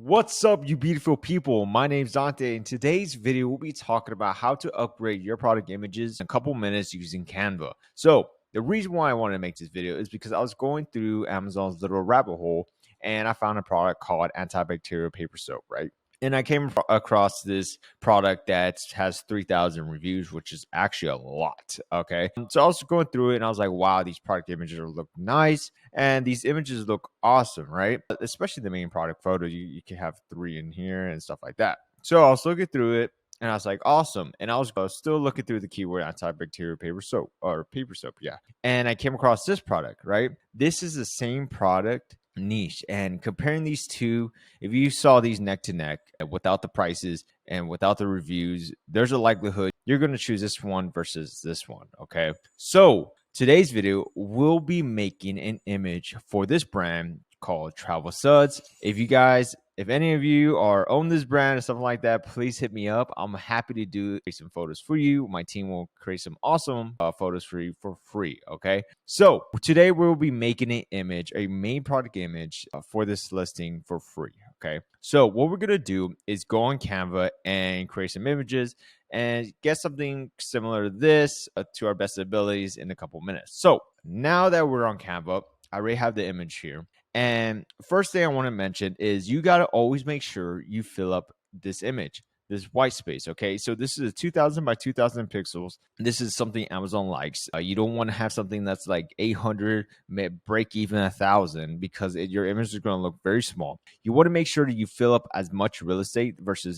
What's up, you beautiful people? My name's Dante. In today's video, we'll be talking about how to upgrade your product images in a couple minutes using Canva. So the reason why I wanted to make this video is because I was going through Amazon's little rabbit hole and I found a product called antibacterial paper soap, right? And I came across this product that has 3,000 reviews, which is actually a lot. Okay. So I was going through it and I was like, wow, these product images look nice. And these images look awesome, right? Especially the main product photo. You can have 3 in here and stuff like that. So I was looking through it and I was like, awesome. And I was still looking through the keyword antibacterial paper soap or paper soap. Yeah. And I came across this product, right? This is the same product niche, and comparing these two, if you saw these neck to neck without the prices and without the reviews, there's a likelihood you're going to choose this one versus this one. Okay, so today's video we'll be making an image for this brand called Travel Suds. If any of you are own this brand or something like that, please hit me up. I'm happy to create some photos for you. My team will create some awesome photos for you for free. Okay. So today we'll be making an image, a main product image for this listing for free. Okay. So what we're going to do is go on Canva and create some images and get something similar to this to our best abilities in a couple minutes. So now that we're on Canva, I already have the image here. And first thing I want to mention is you got to always make sure you fill up this image, this white space. Okay. So this is a 2000 by 2000 pixels. This is something Amazon likes. You don't want to have something that's like 800, break even 1,000 because your image is going to look very small. You want to make sure that you fill up as much real estate versus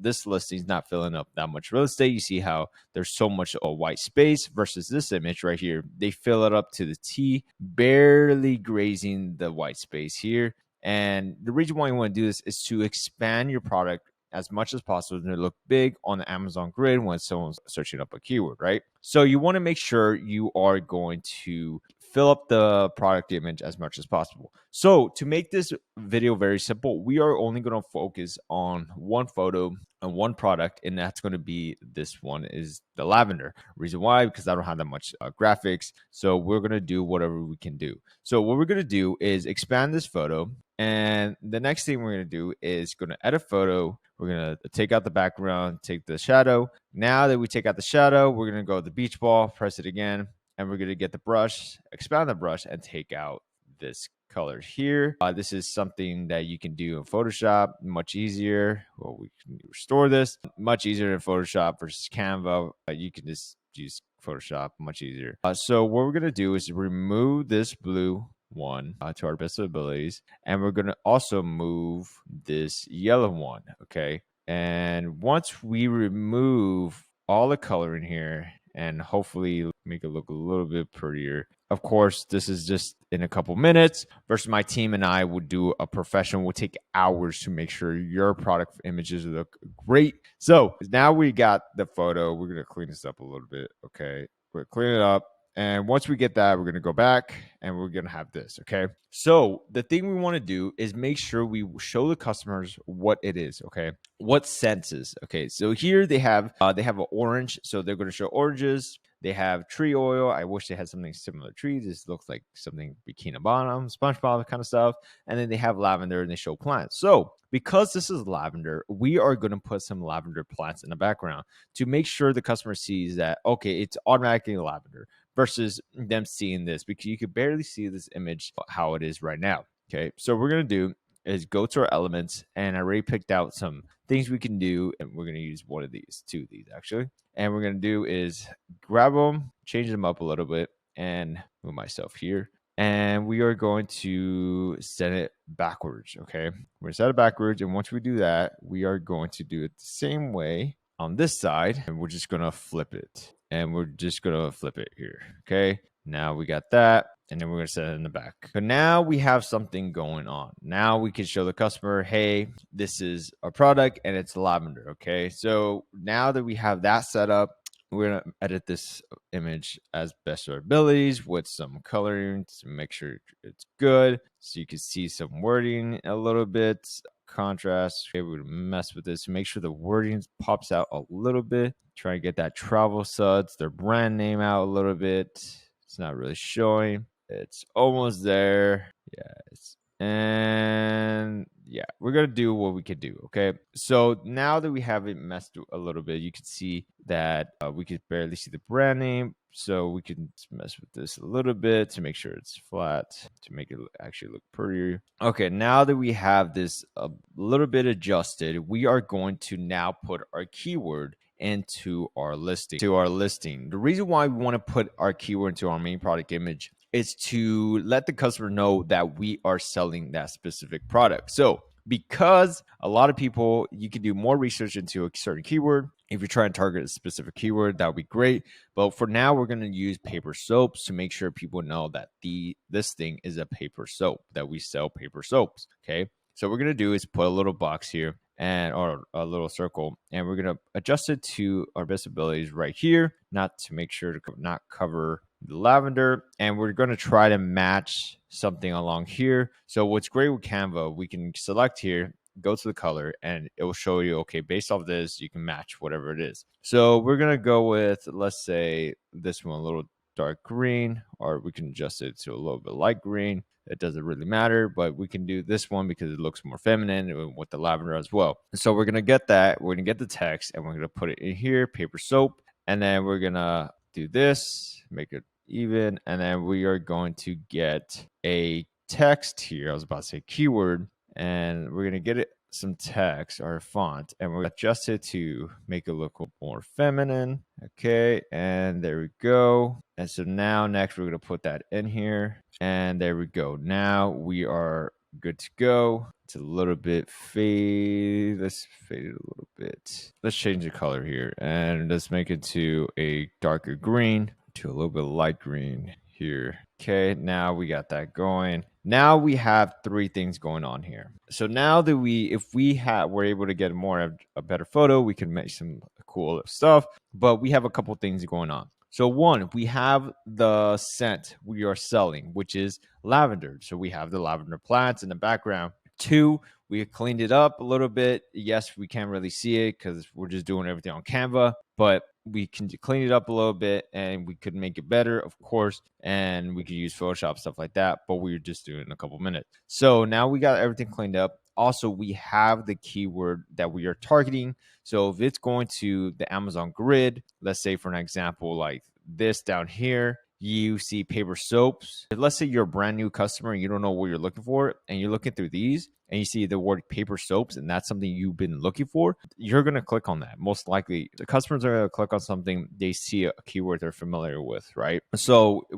this listing is not filling up that much real estate. You see how there's so much white space versus this image right here. They fill it up to the T, barely grazing the white space here. And the reason why you want to do this is to expand your product as much as possible to look big on the Amazon grid when someone's searching up a keyword, right? So you want to make sure you are going to fill up the product image as much as possible. So to make this video very simple, we are only going to focus on one photo and one product, and that's going to be this one is the lavender. Reason why? Because I don't have that much graphics. So we're going to do whatever we can do. So what we're going to do is expand this photo. And the next thing we're going to do is going to edit photo. We're going to take out the background, take the shadow. Now that we take out the shadow, we're going to go to the beach ball, press it again, and we're going to get the brush, expand the brush, and take out this color here. This is something that you can do in Photoshop much easier. Well, we can restore this much easier in Photoshop versus Canva. You can just use Photoshop much easier. So what we're going to do is remove this blue one to our best abilities, and we're going to also move this yellow one. Okay, and once we remove all the color in here and hopefully make it look a little bit prettier, of course this is just in a couple minutes versus my team and I would do a professional, will take hours to make sure your product images look great. So now we got the photo. We're going to clean this up a little bit. Okay, we're clean it up. And once we get that, we're going to go back and we're going to have this. Okay. So the thing we want to do is make sure we show the customers what it is. Okay. What senses. Okay. So here they have an orange. So they're going to show oranges. They have tree oil. I wish they had something similar to trees. This looks like something Bikini Bottom, SpongeBob kind of stuff. And then they have lavender and they show plants. So because this is lavender, we are going to put some lavender plants in the background to make sure the customer sees that, okay, it's automatically lavender versus them seeing this, because you could barely see this image how it is right now. Okay. So what we're going to do is go to our elements, and I already picked out some things we can do, and we're going to use two of these actually. And we're going to do is grab them, change them up a little bit, and move myself here. And we are going to set it backwards. Okay. We're going to set it backwards. And once we do that, we are going to do it the same way on this side. And we're just going to flip it. And we're just going to flip it here. Okay. Now we got that. And then we're going to set it in the back. So now we have something going on. Now we can show the customer, hey, this is a product and it's lavender. Okay. So now that we have that set up, we're going to edit this image as best of our abilities with some coloring to make sure it's good. So you can see some wording a little bit, contrast. Okay, we're going to mess with this to make sure the wording pops out a little bit. Try to get that Travel Suds, their brand name, out a little bit. It's not really showing. It's almost there. Yeah, and yeah, we're gonna do what we could do. Okay, so now that we have it messed a little bit, you can see that we could barely see the brand name. So we can mess with this a little bit to make sure it's flat, to make it actually look prettier. Okay, now that we have this a little bit adjusted, we are going to now put our keyword into our listing. The reason why we want to put our keyword into our main product image is to let the customer know that we are selling that specific product. So because a lot of people, you can do more research into a certain keyword. If you're trying to target a specific keyword, that would be great. But for now, we're going to use paper soaps to make sure people know that this thing is a paper soap, that we sell paper soaps. Okay. So what we're going to do is put a little box here or a little circle, and we're going to adjust it to our visibilities right here, not to make sure to not cover the lavender, and we're going to try to match something along here. So what's great with Canva, we can select here, go to the color, and it will show you, okay, based off this, you can match whatever it is. So we're going to go with, let's say this one, a little dark green, or we can adjust it to a little bit light green. It doesn't really matter, but we can do this one because it looks more feminine with the lavender as well. So we're going to get that. We're going to get the text, and we're going to put it in here, paper soap. And then we're going to do this, make it even. And then we are going to get a text here. I was about to say keyword. And we're going to get it some text or font, and we're going to adjust it to make it look more feminine. Okay, and there we go. And so now next we're going to put that in here, and there we go. Now we are good to go. It's a little bit fade. Let's fade it a little bit. Let's change the color here, and let's make it to a darker green, to a little bit light green here. Okay, now we got that going. Now we have three things going on here. So now that we're able to get a better photo, we can make some cool stuff, but we have a couple things going on. So one, we have the scent we are selling, which is lavender. So we have the lavender plants in the background. Two, we cleaned it up a little bit. Yes, we can't really see it because we're just doing everything on Canva, but we can clean it up a little bit and we could make it better, of course, and we could use Photoshop, stuff like that, but we were just doing it in a couple minutes. So now we got everything cleaned up. Also, we have the keyword that we are targeting. So if it's going to the Amazon grid, let's say for an example, like this down here, you see paper soaps. Let's say you're a brand new customer and you don't know what you're looking for, and you're looking through these and you see the word paper soaps, and that's something you've been looking for, you're going to click on that. Most likely the customers are going to click on something they see a keyword they're familiar with, right? So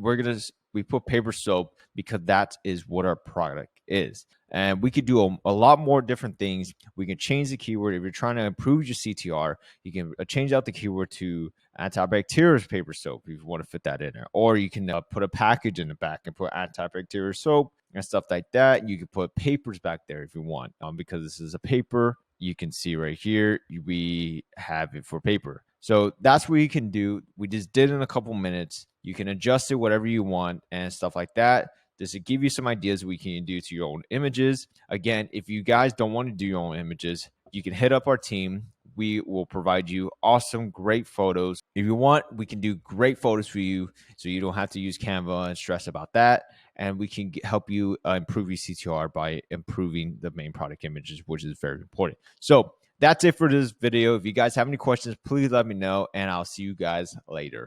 we put paper soap because that is what our product is. And we could do a lot more different things. We can change the keyword. If you're trying to improve your CTR, you can change out the keyword to antibacterial paper soap if you want to fit that in there. Or you can put a package in the back and put antibacterial soap and stuff like that. You can put papers back there if you want. Because this is a paper, you can see right here, we have it for paper. So that's what you can do. We just did in a couple minutes. You can adjust it whatever you want and stuff like that. Just to give you some ideas we can do to your own images. Again, if you guys don't want to do your own images, you can hit up our team. We will provide you awesome, great photos. If you want, we can do great photos for you so you don't have to use Canva and stress about that. And we can help you improve your CTR by improving the main product images, which is very important. So that's it for this video. If you guys have any questions, please let me know, and I'll see you guys later.